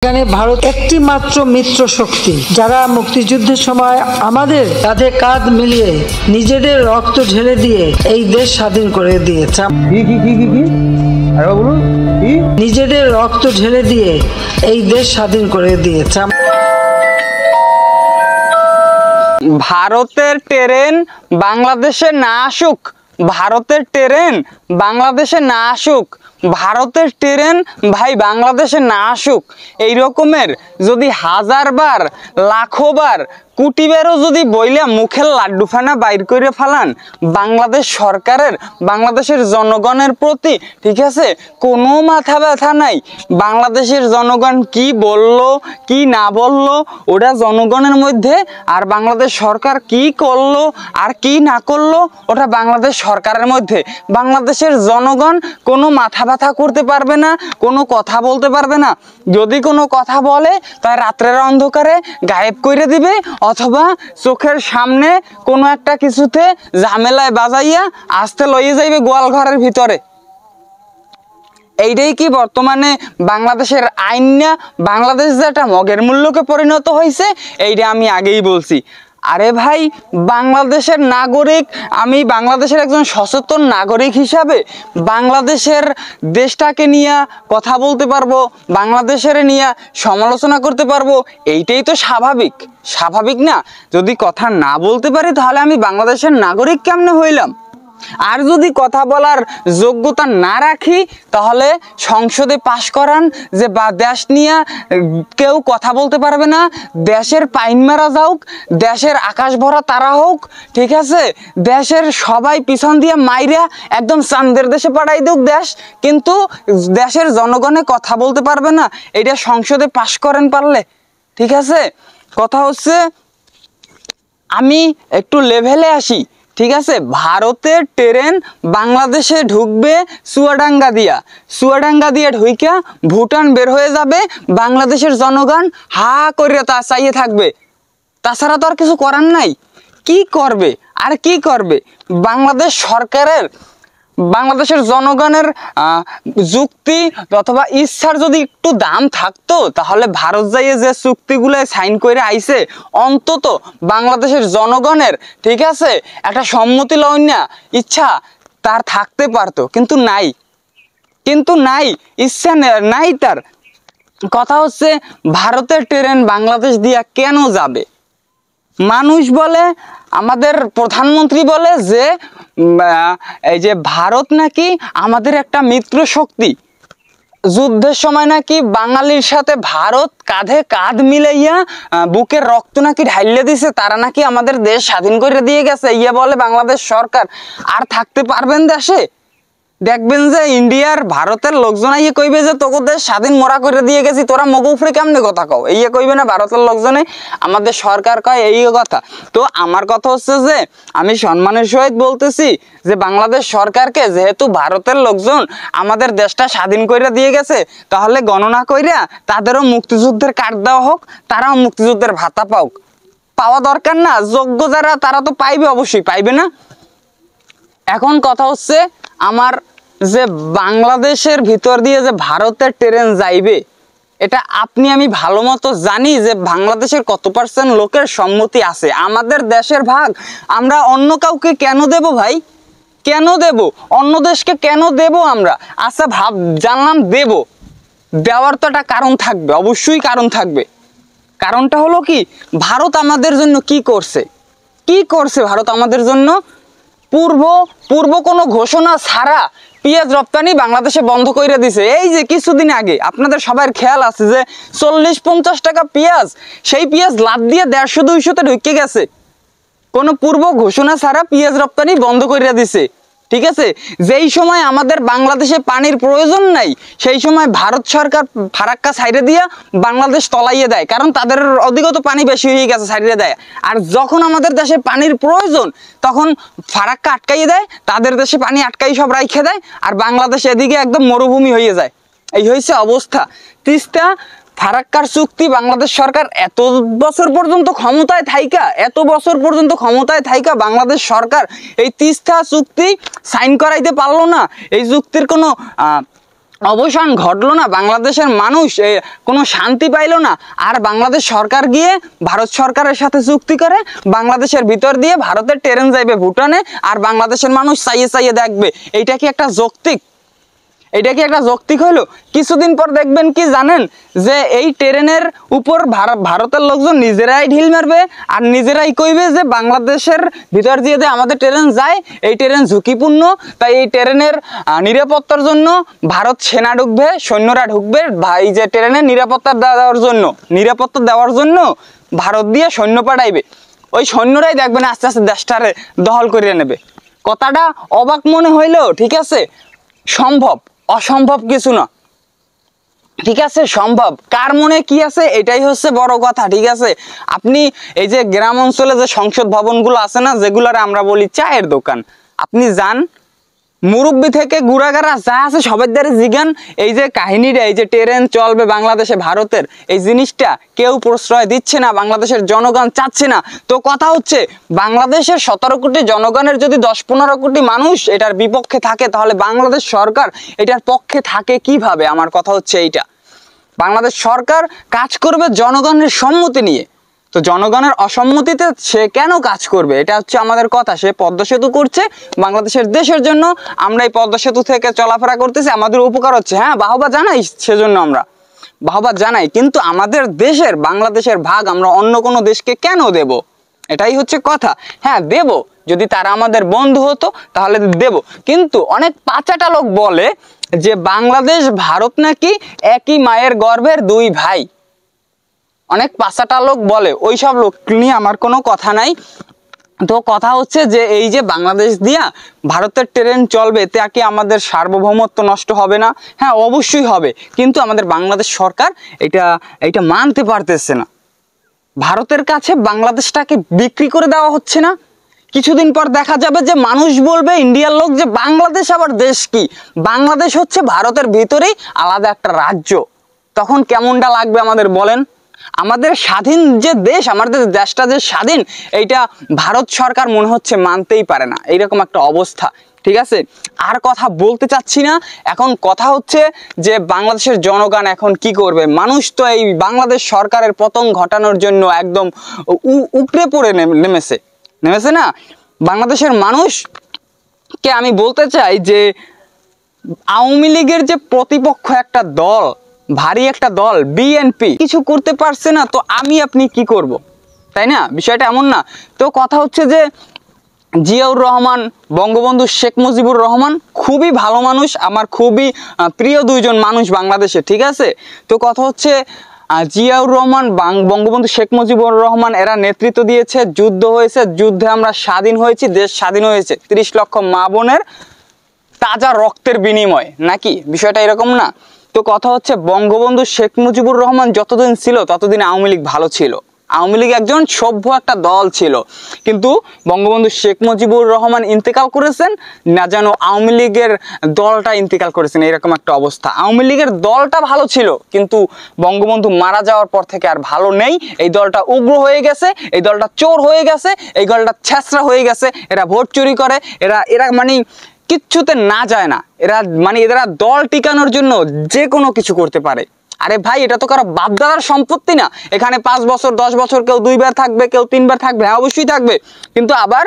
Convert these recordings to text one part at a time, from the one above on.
এখানে ভারত একটি মাত্র মিত্র শক্তি, যারা মুক্তিযুদ্ধের সময় আমাদের কাঁধে কাঁধ মিলিয়ে নিজেদের রক্ত ঢেলে দিয়ে এই দেশ স্বাধীন করে দিয়েছে। নিজেদের রক্ত ঢেলে দিয়ে এই দেশ স্বাধীন করে দিয়েছে। ভারতের ট্রেন বাংলাদেশে না আসুক, ভারতের ট্রেন বাংলাদেশে না আসুক, ভারতের ট্রেন ভাই বাংলাদেশে না আসুক, এই রকমের যদি হাজারবার লাখোবার কুটিবারও যদি বইলা মুখের লাড্ডু ফানা বাইর করে ফেলান বাংলাদেশ সরকারের, বাংলাদেশের জনগণের প্রতি, ঠিক আছে, কোনো মাথা ব্যথা নাই। বাংলাদেশের জনগণ কি বলল কি না বলল ওটা জনগণের মধ্যে, আর বাংলাদেশ সরকার কি করলো আর কি না করলো ওটা বাংলাদেশ সরকারের মধ্যে। বাংলাদেশের জনগণ কোনো মাথা ব্যথা করতে পারবে না, কোনো কথা বলতে পারবে না। যদি কোনো কথা বলে তাই রাত্রের অন্ধকারে গায়েব করে দিবে, অথবা চোখের সামনে কোনো একটা কিছুতে ঝামেলায় বাজাইয়া আস্তে লইয়ে যাইবে গোয়াল ঘরের ভিতরে। এইটাই কি বর্তমানে বাংলাদেশের আইন না? বাংলাদেশ যে একটা মগের মূল্যকে পরিণত হয়েছে এইটা আমি আগেই বলছি। আরে ভাই, বাংলাদেশের নাগরিক, আমি বাংলাদেশের একজন সচেতন নাগরিক হিসাবে বাংলাদেশের দেশটাকে নিয়ে কথা বলতে পারবো, বাংলাদেশের নিয়ে সমালোচনা করতে পারবো, এইটাই তো স্বাভাবিক। স্বাভাবিক না? যদি কথা না বলতে পারি তাহলে আমি বাংলাদেশের নাগরিক কেমনে হইলাম? আর যদি কথা বলার যোগ্যতা না রাখি তাহলে সংসদে পাশ করান যে বা দেশ নিয়ে কেউ কথা বলতে পারবে না, দেশের পাইন মারা যাওক, দেশের আকাশ ভরা তারা হোক, ঠিক আছে, দেশের সবাই পিছন দিয়ে মাইরা একদম চাঁদের দেশে পাঠাই দেওক দেশ, কিন্তু দেশের জনগণে কথা বলতে পারবে না, এটা সংসদে পাশ করেন পারলে, ঠিক আছে। কথা হচ্ছে আমি একটু লেভেলে আসি, ঠিক আছে। ভারতের ট্রেন বাংলাদেশে ঢুকবে চুয়াডাঙ্গা দিয়া, চুয়াডাঙ্গা দিয়ে ঢুইকা ভুটান বের হয়ে যাবে, বাংলাদেশের জনগণ হা করে তা চাইয়ে থাকবে, তাছাড়া তো আর কিছু করার নাই। কি করবে আর কি করবে? বাংলাদেশ সরকারের, বাংলাদেশের জনগণের যুক্তি অথবা ইচ্ছার যদি একটু দাম থাকতো তাহলে ভারত যাইয়ে যে চুক্তিগুলো সাইন করে আইছে অন্তত বাংলাদেশের জনগণের, ঠিক আছে, একটা সম্মতি লওয়া ইচ্ছা তার থাকতে পারতো, কিন্তু নাই, কিন্তু নাই, ইচ্ছা নাই তার। কথা হচ্ছে ভারতের ট্রেন বাংলাদেশ দিয়া কেন যাবে? মানুষ বলে, আমাদের প্রধানমন্ত্রী বলে যে এই যে ভারত নাকি আমাদের একটা মিত্র শক্তি, যুদ্ধের সময় নাকি বাঙালির সাথে ভারত কাঁধে কাঁধ মিলাইয়া বুকের রক্ত নাকি ঢাইলে দিছে, তারা নাকি আমাদের দেশ স্বাধীন করে দিয়ে গেছে, ইয়ে বলে বাংলাদেশ সরকার। আর থাকতে পারবেন দেশে? দেখবেন যে ইন্ডিয়ার ভারতের লোকজন ইয়ে কইবে যে তোকে দেশ স্বাধীন মোরা করে দিয়ে গেছি, তোরা মগউফরে কেমনে কথা কও, এই কইবে না ভারতের লোকজনে, আমাদের সরকার কয় এই কথা। তো আমার কথা হচ্ছে যে আমি সম্মানের সহিত বলতেছি যে বাংলাদেশ সরকারকে, যেহেতু ভারতের লোকজন আমাদের দেশটা স্বাধীন করে দিয়ে গেছে, তাহলে গণনা কইরা তাদেরও মুক্তিযুদ্ধের কার্ড দেওয়া হোক, তারাও মুক্তিযুদ্ধের ভাতা পাওক। পাওয়া দরকার না? যোগ্য যারা তারা তো পাইবে, অবশ্যই পাইবে না? এখন কথা হচ্ছে আমার যে বাংলাদেশের ভিতর দিয়ে যে ভারতের ট্রেন যাইবে, এটা আপনি আমি ভালো মতো জানি যে বাংলাদেশের কত % লোকের সম্মতি আছে। আমাদের দেশের ভাগ আমরা অন্য কাউকে কেন দেব ভাই? কেন দেব? অন্য দেশকে কেন দেব আমরা? আচ্ছা জানলাম দেব, দেওয়ার তো একটা কারণ থাকবে, অবশ্যই কারণ থাকবে। কারণটা হলো কি, ভারত আমাদের জন্য কি করছে? কি করছে ভারত আমাদের জন্য? পূর্ব কোনো ঘোষণা ছাড়া পেঁয়াজ রপ্তানি বাংলাদেশে বন্ধ করে দিছে। এই যে কিছুদিন আগে আপনাদের সবার খেয়াল আছে যে 40-50 টাকা পেঁয়াজ, সেই পেঁয়াজ লাদ দিয়ে 150-200-তে ঢুকে গেছে। কোনো পূর্ব ঘোষণা ছাড়া পেঁয়াজ রপ্তানি বন্ধ করে দিছে, ঠিক আছে। যেই সময় আমাদের বাংলাদেশে পানির প্রয়োজন নাই সেই সময় ভারত সরকার ফারাক্কা সাইডে দিয়ে বাংলাদেশ তলাইয়ে দেয়, কারণ তাদের অধিকত পানি বেশি হয়ে গেছে, সাইডে দেয়। আর যখন আমাদের দেশে পানির প্রয়োজন তখন ফারাক্কা আটকাইয়ে দেয়, তাদের দেশে পানি আটকাই সব রাইখে দেয়, আর বাংলাদেশ এদিকে একদম মরুভূমি হয়ে যায়। এই হয়েছে অবস্থা। তিস্তা ফারাক্কার চুক্তি বাংলাদেশ সরকার এত বছর পর্যন্ত ক্ষমতায় থাইকা বাংলাদেশ সরকার এই তিস্তা চুক্তি সাইন করাইতে পারলো না। এই চুক্তির কোনো অবসান ঘটলো না, বাংলাদেশের মানুষ কোনো শান্তি পাইলো না, আর বাংলাদেশ সরকার গিয়ে ভারত সরকারের সাথে চুক্তি করে বাংলাদেশের ভিতর দিয়ে ভারতের ট্রেন যাইবে ভুটানে, আর বাংলাদেশের মানুষ চাইয়ে চাইয়ে দেখবে। এইটা কি একটা যৌক্তিক? এটা কি একটা যৌক্তিক হইলো? কিছুদিন পর দেখবেন কি জানেন, যে এই ট্রেনের উপর ভারতের লোকজন নিজেরাই ঢিল মারবে, আর নিজেরাই কইবে যে বাংলাদেশের ভিতর দিয়ে আমাদের ট্রেন যায়, এই ট্রেন ঝুঁকিপূর্ণ, তাই এই ট্রেনের নিরাপত্তার জন্য ভারত সেনা ঢুকবে, সৈন্যরা ঢুকবে, এই যে ট্রেনের নিরাপত্তা দেওয়ার জন্য ভারত দিয়ে সৈন্য পাঠাইবে। ওই সৈন্যরাই দেখবেন আস্তে আস্তে দেশটারে দখল করে নেবে। কথাটা অবাক মনে হইলেও ঠিক আছে, সম্ভব, অসম্ভব কিছু না, ঠিক আছে, সম্ভব। কার মনে কি আছে এটাই হচ্ছে বড় কথা, ঠিক আছে। আপনি এই যে গ্রাম অঞ্চলে যে সংসদ ভবনগুলো আছে না, যেগুলার আমরা বলি চায়ের দোকান, আপনি যান, মুরব্বী থেকে গুড়াগাড়া যা আছে সবাই দ্বারা জিগান, এই যে কাহিনীটা, এই যে ট্রেন চলবে বাংলাদেশে ভারতের, এই জিনিসটা কেউ প্রশ্রয় দিচ্ছে না, বাংলাদেশের জনগণ চাচ্ছে না। তো কথা হচ্ছে, বাংলাদেশের 17 কোটি জনগণের যদি 10-15 কোটি মানুষ এটার বিপক্ষে থাকে, তাহলে বাংলাদেশ সরকার এটার পক্ষে থাকে কিভাবে? আমার কথা হচ্ছে এইটা, বাংলাদেশ সরকার কাজ করবে জনগণের সম্মতি নিয়ে, তো জনগণের অসম্মতিতে সে কেন কাজ করবে? এটা হচ্ছে আমাদের কথা। সে পদ্মা সেতু করছে বাংলাদেশের দেশের জন্য, আমরা এই পদ্মা সেতু থেকে চলাফেরা করতেছি, আমাদের উপকার হচ্ছে, হ্যাঁ বাহবা জানাই, সেজন্য আমরা বাহবা জানাই, কিন্তু আমাদের দেশের, বাংলাদেশের ভাগ আমরা অন্য কোনো দেশকে কেন দেব? এটাই হচ্ছে কথা। হ্যাঁ দেব, যদি তারা আমাদের বন্ধু হতো তাহলে দেব, কিন্তু অনেক পাচাটা লোক বলে যে বাংলাদেশ ভারত নাকি একই মায়ের গর্ভের দুই ভাই। অনেক পাচাটা লোক বলে, ওইসব লোক নিয়ে আমার কোনো কথা নাই। তো কথা হচ্ছে যে এই যে বাংলাদেশ দিয়া ভারতের ট্রেন চলবে, তা কি আমাদের সার্বভৌমত্ব নষ্ট হবে না? হ্যাঁ অবশ্যই হবে, কিন্তু আমাদের বাংলাদেশ সরকার এটা মানতে পারতেছে না। ভারতের কাছে বাংলাদেশটাকে বিক্রি করে দেওয়া হচ্ছে না। কিছুদিন পর দেখা যাবে যে মানুষ বলবে, ইন্ডিয়ার লোক, যে বাংলাদেশ আবার দেশ কি? বাংলাদেশ হচ্ছে ভারতের ভিতরেই আলাদা একটা রাজ্য। তখন কেমনটা লাগবে আমাদের বলেন? আমাদের স্বাধীন যে দেশ, আমাদের দেশটা যে স্বাধীন, এইটা ভারত সরকার মনে হচ্ছে মানতেই পারে না, এইরকম একটা অবস্থা, ঠিক আছে। আর কথা বলতে চাচ্ছি না, এখন কথা হচ্ছে যে বাংলাদেশের জনগণ এখন কি করবে। মানুষ তো এই বাংলাদেশ সরকারের পতন ঘটানোর জন্য একদম উপড়ে পড়ে নেমেছে না। বাংলাদেশের মানুষকে আমি বলতে চাই যে আওয়ামী লীগের যে প্রতিপক্ষ একটা দল, ভারী একটা দল বিএনপি, কিছু করতে পারছে না, তো আপনি কি করব, তাই না? বিষয়টা এমন না। তো কথা হচ্ছে যে জিয়াউর রহমান, বঙ্গবন্ধু শেখ মুজিবুর রহমান খুবই ভালো মানুষ, আমার খুবই প্রিয় দুইজন মানুষ বাংলাদেশে, ঠিক আছে। তো কথা হচ্ছে জিয়াউর রহমান, বঙ্গবন্ধু শেখ মুজিবুর রহমান এরা নেতৃত্ব দিয়েছে, যুদ্ধ হয়েছে, যুদ্ধে আমরা স্বাধীন হয়েছি, দেশ স্বাধীন হয়েছে 30 লক্ষ মা বোনের তাজা রক্তের বিনিময়, নাকি? বিষয়টা এরকম না। তো কথা হচ্ছে বঙ্গবন্ধু শেখ মুজিবুর রহমান যতদিন ছিল ততদিন আওয়ামী লীগ ভালো ছিল, আওয়ামী লীগ একজন সভ্য একটা দল ছিল, কিন্তু বঙ্গবন্ধু শেখ মুজিবুর রহমান ইন্তেকাল করেছেন না, যেন আওয়ামী লীগের দলটা ইন্তেকাল করেছেন, এরকম একটা অবস্থা। আওয়ামী লীগের দলটা ভালো ছিল, কিন্তু বঙ্গবন্ধু মারা যাওয়ার পর থেকে আর ভালো নেই। এই দলটা উগ্র হয়ে গেছে, এই দলটা চোর হয়ে গেছে, এই দলটা ছেঁচড়া হয়ে গেছে, এরা ভোট চুরি করে, এরা মানে কিচ্ছুতে না যায় না, এরা দল টিকানোর জন্য যে কোনো কিছু করতে পারে। আরে ভাই, এটা তো কারো বাপদাদার সম্পত্তি না। এখানে 5 বছর 10 বছর কেউ 2 বার থাকবে, কেউ 3 বার থাকবে, হ্যাঁ অবশ্যই থাকবে, কিন্তু আবার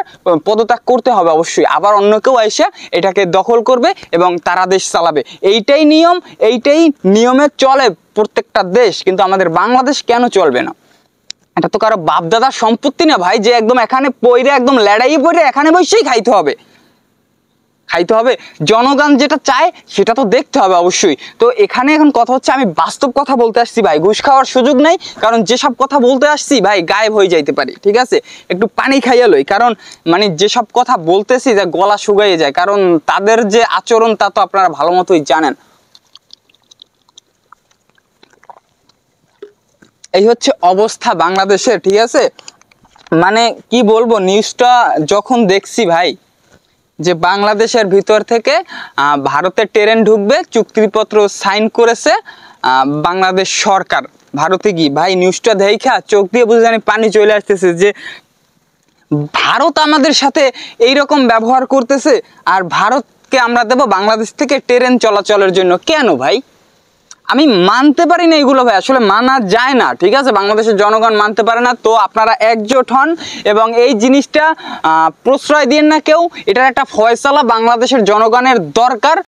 পদত্যাগ করতে হবে অবশ্যই, আবার অন্য কেউ এসে এটাকে দখল করবে এবং তারা দেশ চালাবে। এইটাই নিয়ম, এইটাই নিয়মে চলে প্রত্যেকটা দেশ, কিন্তু আমাদের বাংলাদেশ কেন চলবে না? এটা তো কারো বাপদাদার সম্পত্তি না ভাই, যে একদম এখানে পইরে একদম লড়াই পড়ে এখানে বসেই খাইতে হবে। জনগণ যেটা চায় সেটা তো দেখতে হবে অবশ্যই। তো এখানে এখন কথা হচ্ছে, আমি বাস্তব কথা বলতে আসছি ভাই, ঘুষ খাওয়ার সুযোগ নাই, কারণ যেসব কথা বলতে আসছি ভাই গায়েব হয়ে যাইতে পারি, ঠিক আছে। একটু পানি খাইয়া লই, কারণ যেসব কথা বলতেছি যে গলা শুকাইয়ে যায়, কারণ তাদের যে আচরণ তা তো আপনারা ভালো মতোই জানেন। এই হচ্ছে অবস্থা বাংলাদেশের, ঠিক আছে। কি বলবো, নিউজটা যখন দেখছি ভাই, যে বাংলাদেশের ভিতর থেকে ভারতে ট্রেন ঢুকবে, চুক্তিপত্র সাইন করেছে বাংলাদেশ সরকার ভারতে গিয়ে, ভাই নিউজটা দেখা চোখ দিয়ে বুঝে জানি পানি চলে আসতেছে, যে ভারত আমাদের সাথে এইরকম ব্যবহার করতেছে, আর ভারত আজকে আমরা দেব বাংলাদেশ থেকে ট্রেন চলাচলের জন্য। কেন ভাই? আমি মানতে পারি না এগুলো ভাই, আসলে মানা যায় না, ঠিক আছে? বাংলাদেশের জনগণ মানতে পারে না। তো আপনারা একজোট হন এবং এই জিনিসটা প্রশ্রয় দিন না কেউ। এটার একটা ফয়সালা বাংলাদেশের জনগণের দরকার।